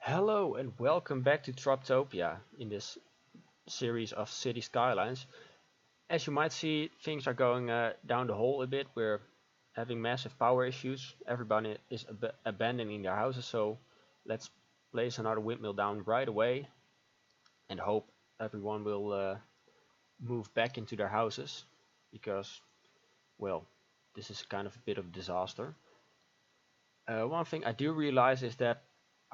Hello and welcome back to Troptopia in this series of Cities Skylines. As you might see, things are going down the hole a bit. We're having massive power issues. Everybody is abandoning their houses, so let's place another windmill down right away and hope everyone will move back into their houses because, well, this is kind of a bit of a disaster. One thing I do realize is that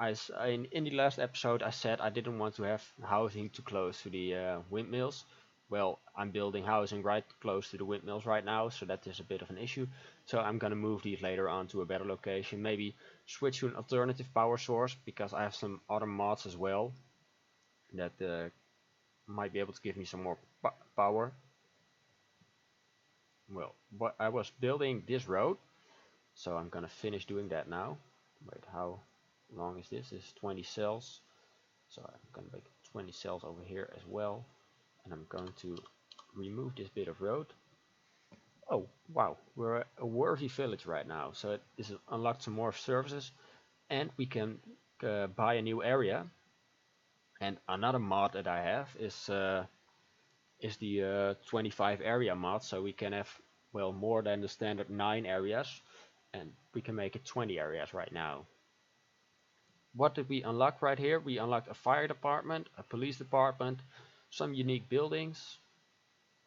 in the last episode I said I didn't want to have housing too close to the windmills. Well, I'm building housing right close to the windmills right now, so that is a bit of an issue. So I'm gonna move these later on to a better location, maybe switch to an alternative power source because I have some other mods as well that might be able to give me some more power. Well, but I was building this road, so I'm gonna finish doing that now. Wait, how long is this? This is 20 cells. So I'm gonna make 20 cells over here as well. And I'm going to remove this bit of road. Oh, wow, we're a worthy village right now. So this has unlocked some more services and we can buy a new area. And another mod that I have is the 25 area mod. So we can have, well, more than the standard 9 areas. And we can make it 20 areas right now. What did we unlock right here? We unlocked a fire department, a police department, some unique buildings.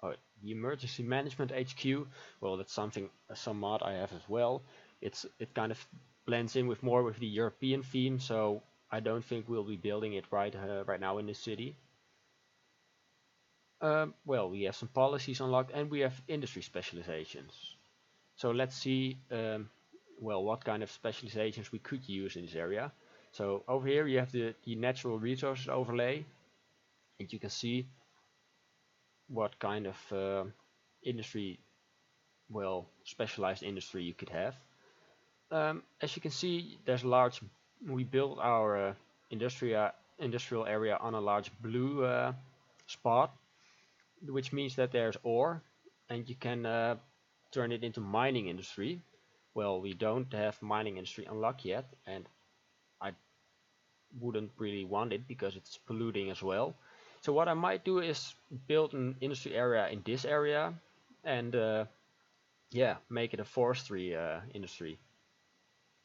Oh, the emergency management HQ. Well, that's some mod I have as well. It kind of blends in more with the European theme, so I don't think we'll be building it right now in this city. Well, we have some policies unlocked and we have industry specializations. So let's see, well, what kind of specializations we could use in this area. So over here you have the natural resources overlay, and you can see what kind of industry, well, specialized industry you could have. As you can see, we built our industrial area on a large blue spot, which means that there's ore, and you can turn it into mining industry. Well, we don't have mining industry unlocked yet, and I wouldn't really want it because it's polluting as well. So what I might do is build an industry area in this area and yeah, make it a forestry industry.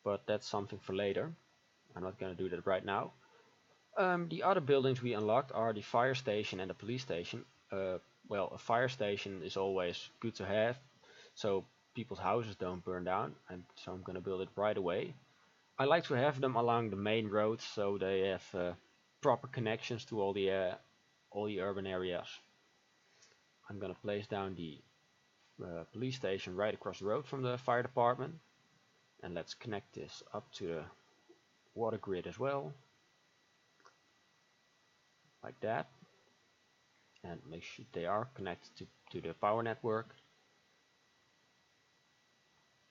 But that's something for later. I'm not gonna do that right now. The other buildings we unlocked are the fire station and the police station. Well, a fire station is always good to have, so people's houses don't burn down, and so I'm gonna build it right away. I like to have them along the main roads so they have proper connections to all the urban areas. I'm gonna place down the police station right across the road from the fire department, and let's connect this up to the water grid as well, like that, and make sure they are connected to the power network.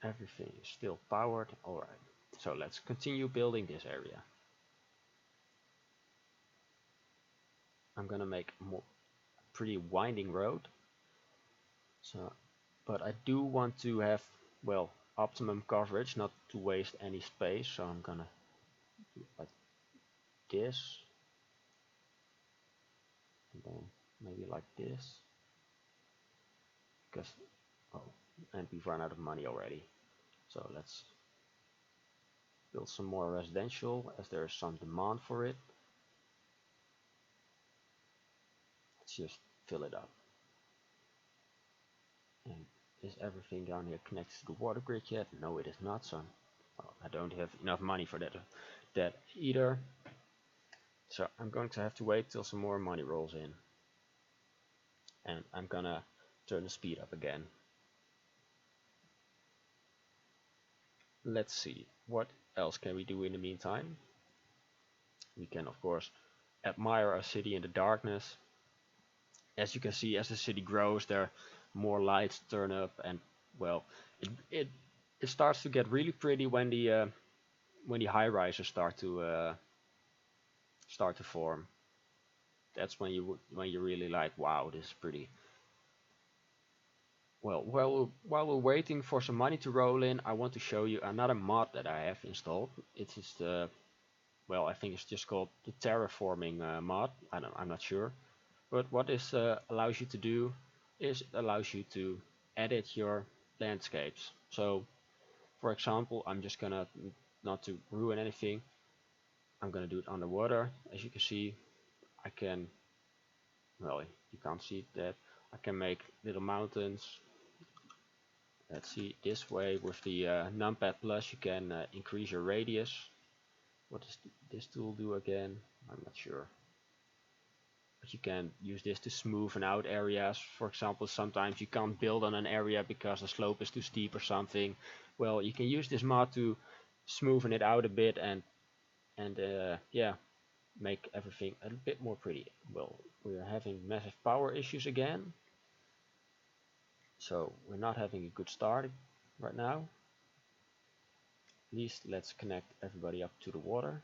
Everything is still powered. Alright, so let's continue building this area. I'm gonna make a pretty winding road. So, but I do want to have, well, optimum coverage, not to waste any space. So I'm gonna do it like this, and then maybe like this, because and we've run out of money already. So let's build some more residential as there is some demand for it. Let's just fill it up. And is everything down here connected to the water grid yet? No, it is not, so I don't have enough money for that either. So I'm going to have to wait till some more money rolls in. And I'm gonna turn the speed up again. Let's see, what else can we do in the meantime? We can, of course, admire our city in the darkness. As you can see, as the city grows, there are more lights turn up, and well, it starts to get really pretty when the high rises start to form. That's when you really like, wow, this is pretty. Well, while we're waiting for some money to roll in, I want to show you another mod that I have installed. It is the well, I think it's just called the terraforming mod. I'm not sure. But what this allows you to do is it allows you to edit your landscapes. So, for example, I'm just gonna, not to ruin anything, I'm gonna do it underwater. As you can see, I can, well, you can't see that. I can make little mountains. Let's see, this way with the numpad plus you can increase your radius. What does this tool do again? I'm not sure. But you can use this to smoothen out areas. For example, sometimes you can't build on an area because the slope is too steep or something. Well, you can use this mod to smoothen it out a bit and yeah, make everything a bit more pretty. Well, we are having massive power issues again, so we're not having a good start right now. At least let's connect everybody up to the water.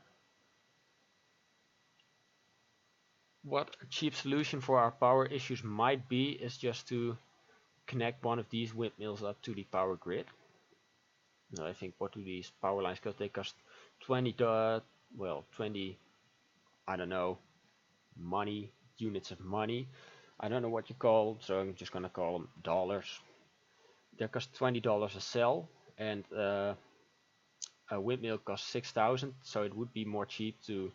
What a cheap solution for our power issues might be is just to connect one of these windmills up to the power grid. Now I think, what do these power lines cost? They cost 20, well, 20, I don't know, money, units of money. I don't know what you call, so I'm just gonna call them dollars. They cost $20 a cell, and a windmill costs 6,000, so it would be more cheap to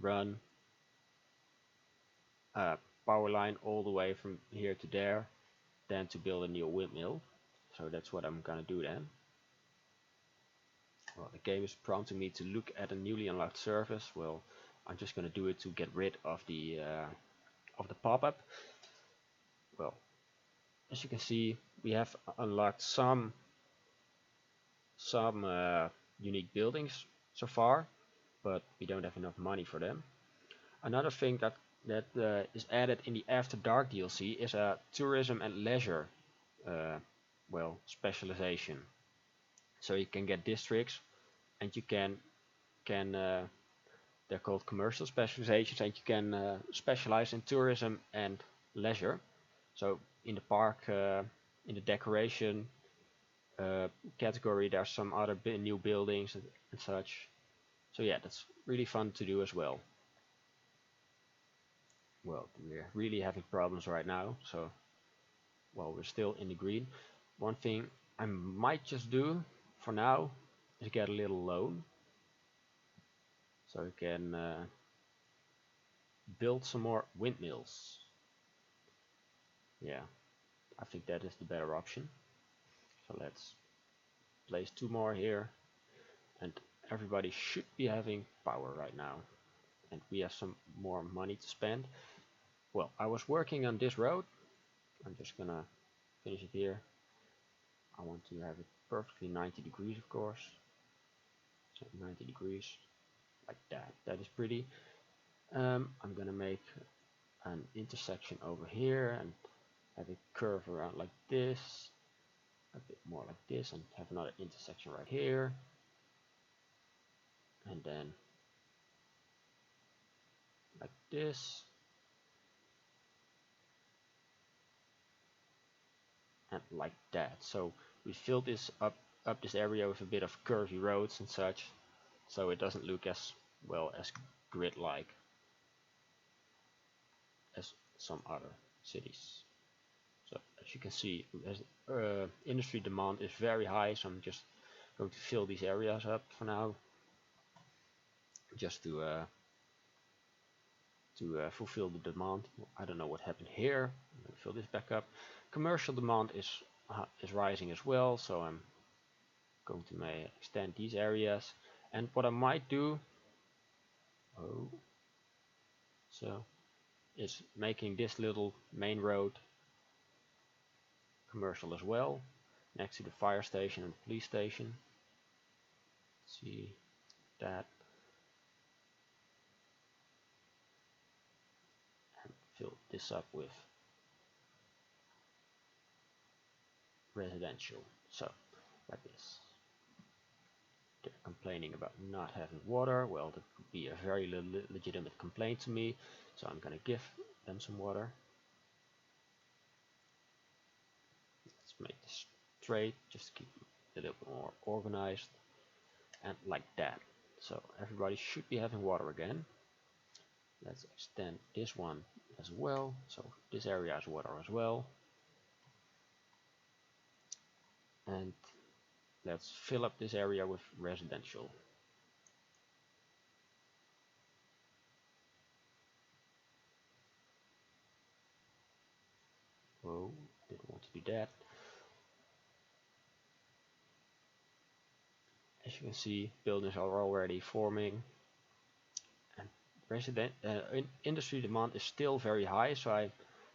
run a power line all the way from here to there than to build a new windmill. So that's what I'm gonna do then. Well, the game is prompting me to look at a newly unlocked service. Well, I'm just gonna do it to get rid of the pop-up. Well, as you can see, we have unlocked some unique buildings so far, but we don't have enough money for them. Another thing that is added in the After Dark DLC is a tourism and leisure well, specialization. So you can get districts, and you can they're called commercial specializations, and you can specialize in tourism and leisure. So in the park, in the decoration category, there's some other new buildings and such. So yeah, that's really fun to do as well. Well, we're really having problems right now, so well, we're still in the green. One thing I might just do for now is get a little loan, so we can build some more windmills. Yeah, I think that is the better option. So let's place 2 more here, and everybody should be having power right now, and we have some more money to spend. Well, I was working on this road. I'm just gonna finish it here. I want to have it perfectly 90 degrees, of course. So 90 degrees, like that. That is pretty. I'm gonna make an intersection over here and have it curve around like this, a bit more like this, and have another intersection right here, and then like this, and like that. So we filled this up this area with a bit of curvy roads and such, so it doesn't look as well as grid-like as some other cities. So as you can see, industry demand is very high, so I'm just going to fill these areas up for now, just to fulfill the demand. I don't know what happened here. I'm going to fill this back up. Commercial demand is rising as well, so I'm going to extend these areas. And what I might do, is making this little main road commercial as well, next to the fire station and police station. Let's see that, and fill this up with residential. So like this. They're complaining about not having water. Well, that could be a very legitimate complaint to me, so I'm gonna give them some water. Let's make this straight, just to keep it a little bit more organized, and like that. So everybody should be having water again. Let's extend this one as well. So this area has water as well. And let's fill up this area with residential. Whoa, didn't want to do that. As you can see, buildings are already forming. And industry demand is still very high, so I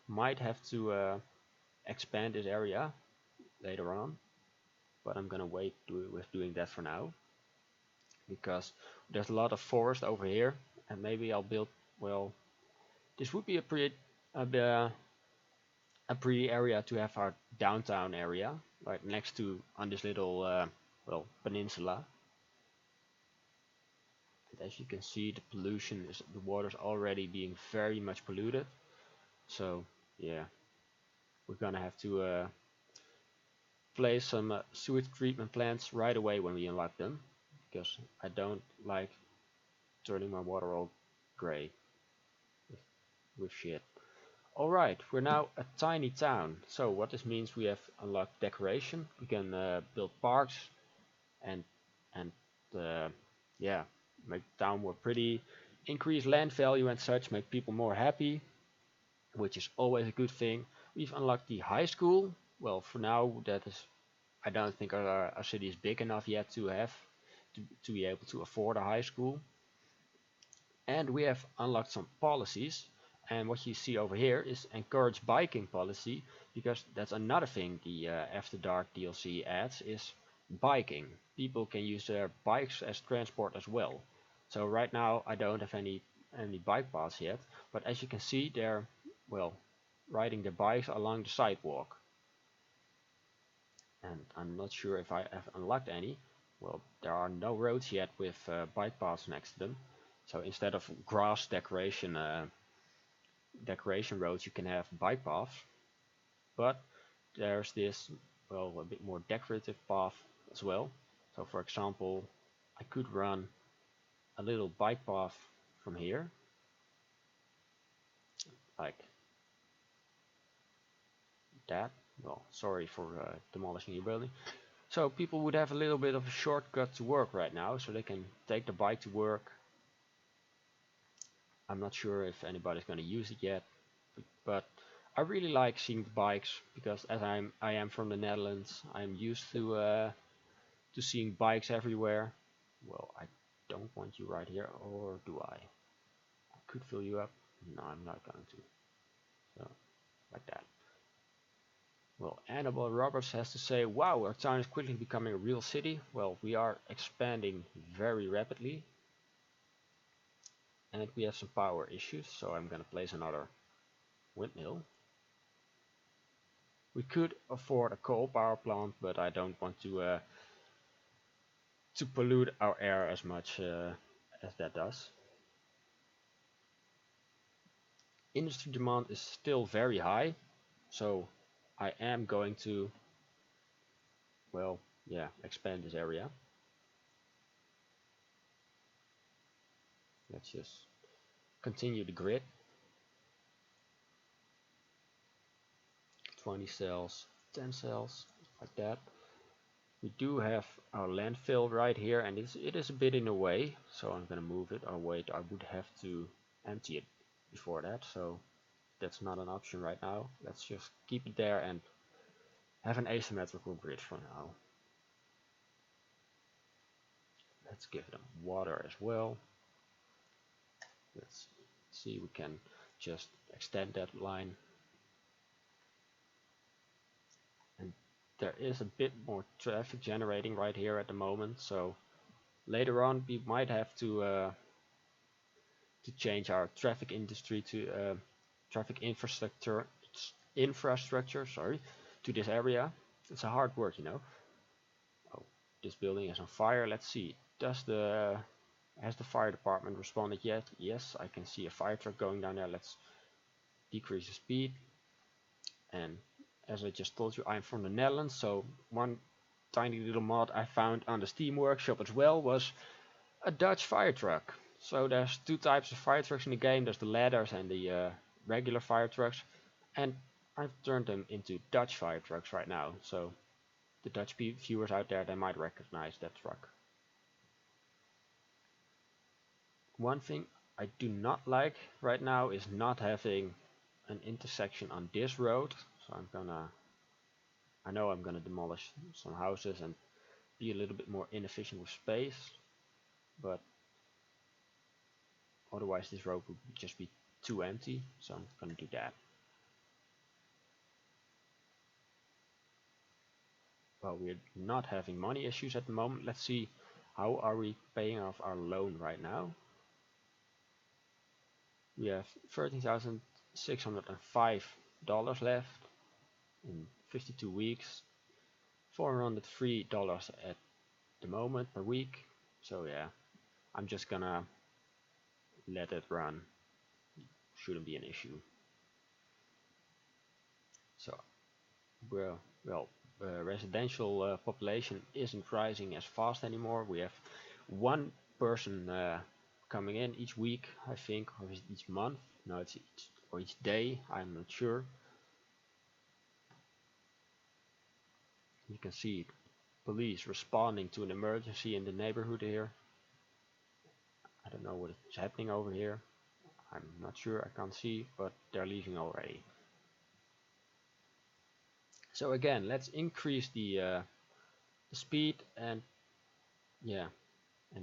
might have to expand this area later on. But I'm gonna wait with doing that for now, because there's a lot of forest over here, and maybe I'll build, well, this would be a pretty area to have our downtown area right next to on this little well, peninsula. And as you can see, the water's already being very much polluted. So yeah, we're gonna have to place some sewage treatment plants right away when we unlock them, because I don't like turning my water all gray with shit. Alright, we're now a tiny town. So what this means, we have unlocked decoration. We can build parks and yeah, make the town more pretty, increase land value and such, make people more happy, which is always a good thing. We've unlocked the high school. Well, for now, I don't think our city is big enough yet to be able to afford a high school. And we have unlocked some policies, and what you see over here is encourage biking policy, because that's another thing the After Dark DLC adds, is biking. People can use their bikes as transport as well. So right now I don't have any bike paths yet, but as you can see, they're, well, riding their bikes along the sidewalk. And I'm not sure if I have unlocked any. Well, there are no roads yet with bike paths next to them. So instead of grass decoration roads, you can have bike paths. But there's this, well, a bit more decorative path as well. So for example, I could run a little bike path from here, like that. Well, sorry for demolishing your building. So people would have a little bit of a shortcut to work right now, so they can take the bike to work. I'm not sure if anybody's going to use it yet, but I really like seeing the bikes, because as I am from the Netherlands, I'm used to seeing bikes everywhere. Well, I don't want you right here, or do I? I could fill you up. No, I'm not going to. So, like that. Well, Annabelle Roberts has to say, wow, our town is quickly becoming a real city. Well, we are expanding very rapidly. And we have some power issues, so I'm going to place another windmill. We could afford a coal power plant, but I don't want to pollute our air as much as that does. Industry demand is still very high, so I am going to, well, yeah, expand this area. Let's just continue the grid. 20 cells, 10 cells, like that. We do have our landfill right here, and it is a bit in the way, so I'm gonna move it. Oh wait, I would have to empty it before that, so that's not an option right now. Let's just keep it there and have an asymmetrical grid for now. Let's give them water as well. Let's see, we can just extend that line. And there is a bit more traffic generating right here at the moment, so later on we might have to change our traffic industry to traffic infrastructure to this area. It's a hard word, you know. Oh, this building is on fire. Let's see, has the fire department responded yet? Yes, I can see a fire truck going down there. Let's decrease the speed. And as I just told you, I'm from the Netherlands, so one tiny little mod I found on the Steam workshop as well was A Dutch fire truck. So there's two types of fire trucks in the game. There's the ladders and the regular fire trucks, and I've turned them into Dutch fire trucks right now. So the Dutch viewers out there, they might recognize that truck. One thing I do not like right now is not having an intersection on this road. So I know I'm gonna demolish some houses and be a little bit more inefficient with space, but otherwise this road would just be too empty, so I'm gonna do that. Well, we're not having money issues at the moment. Let's see, how are we paying off our loan right now? We have $13,605 left in 52 weeks, $403 at the moment per week. So yeah, I'm just gonna let it run. Shouldn't be an issue. So residential population isn't rising as fast anymore. We have one person coming in each week, I think, or each month. No, it's each day. I'm not sure. You can see police responding to an emergency in the neighborhood here. I don't know what is happening over here. I'm not sure. I can't see, but they're leaving already. So again, let's increase the speed and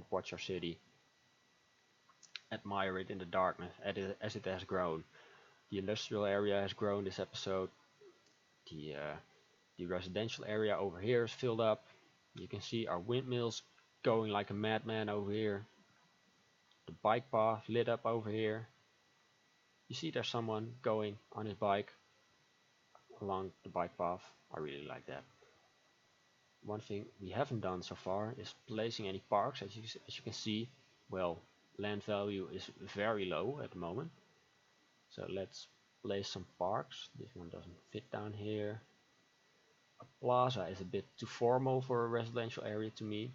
watch our city. Admire it in the darkness as it has grown. The industrial area has grown this episode. The residential area over here is filled up. You can see our windmills going like a madman over here. The bike path lit up over here. You see there's someone going on his bike along the bike path. I really like that. One thing we haven't done so far is placing any parks. As you can see, well, land value is very low at the moment. So let's place some parks. This one doesn't fit down here. A plaza is a bit too formal for a residential area to me.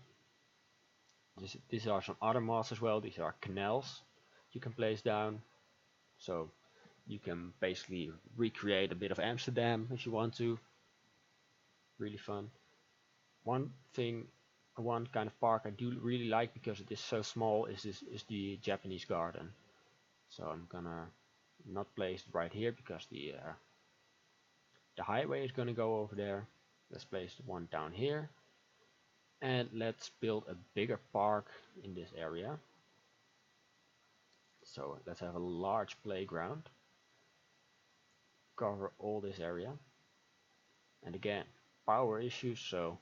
These are some other mods as well. These are canals you can place down. So you can basically recreate a bit of Amsterdam if you want to. Really fun. One kind of park I do really like because it is so small is the Japanese garden. So I'm gonna not place it right here because the highway is gonna go over there. Let's place the one down here, and let's build a bigger park in this area. So let's have a large playground, cover all this area, and again, power issues, so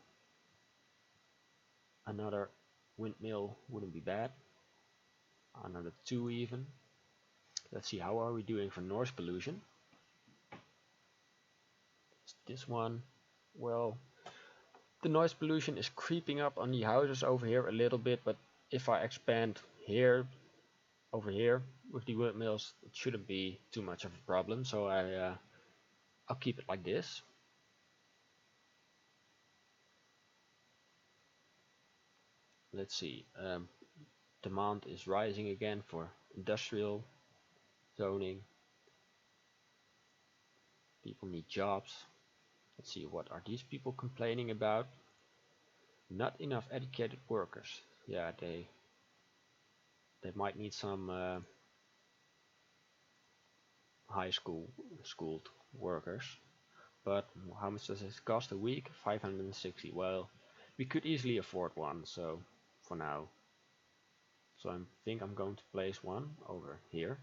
another windmill wouldn't be bad. Another 2 even. Let's see, how are we doing for noise pollution? This one, well, the noise pollution is creeping up on the houses over here a little bit, but if I expand here, over here with the windmills, it shouldn't be too much of a problem. So I'll keep it like this. Let's see, demand is rising again for industrial zoning. People need jobs. Let's see, what are these people complaining about? Not enough educated workers. Yeah, they might need some schooled workers. But how much does this cost a week? 560. Well, we could easily afford one, so for now. So I think I'm going to place one over here.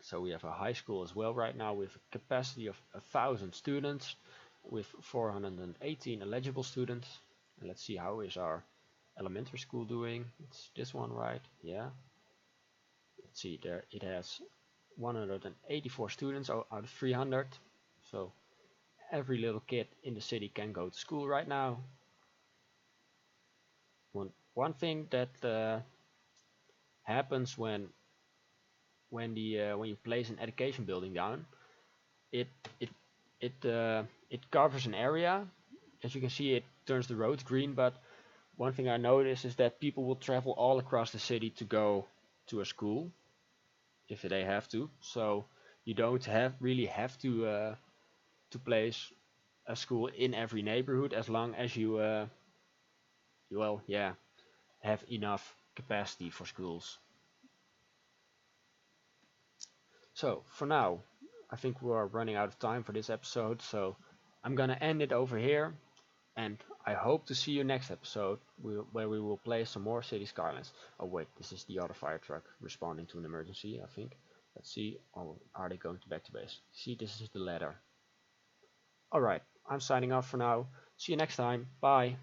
So we have a high school as well right now with a capacity of 1,000 students with 418 eligible students. And let's see, how is our elementary school doing? It's this one, right? Yeah. Let's see, there it has 184 students out of 300. So every little kid in the city can go to school right now. One thing that happens when you place an education building down, it covers an area. As you can see, it turns the roads green, but one thing I noticed is that people will travel all across the city to go to a school if they have to. So you don't really have to place a school in every neighborhood as long as you well, yeah, have enough capacity for schools. So for now, I think we are running out of time for this episode, so I'm gonna end it over here, and I hope to see you next episode where we will play some more City Skylines. Oh wait, this is the other fire truck responding to an emergency, I think. Let's see, oh, are they going back to base? See, this is the ladder. Alright, I'm signing off for now. See you next time, bye!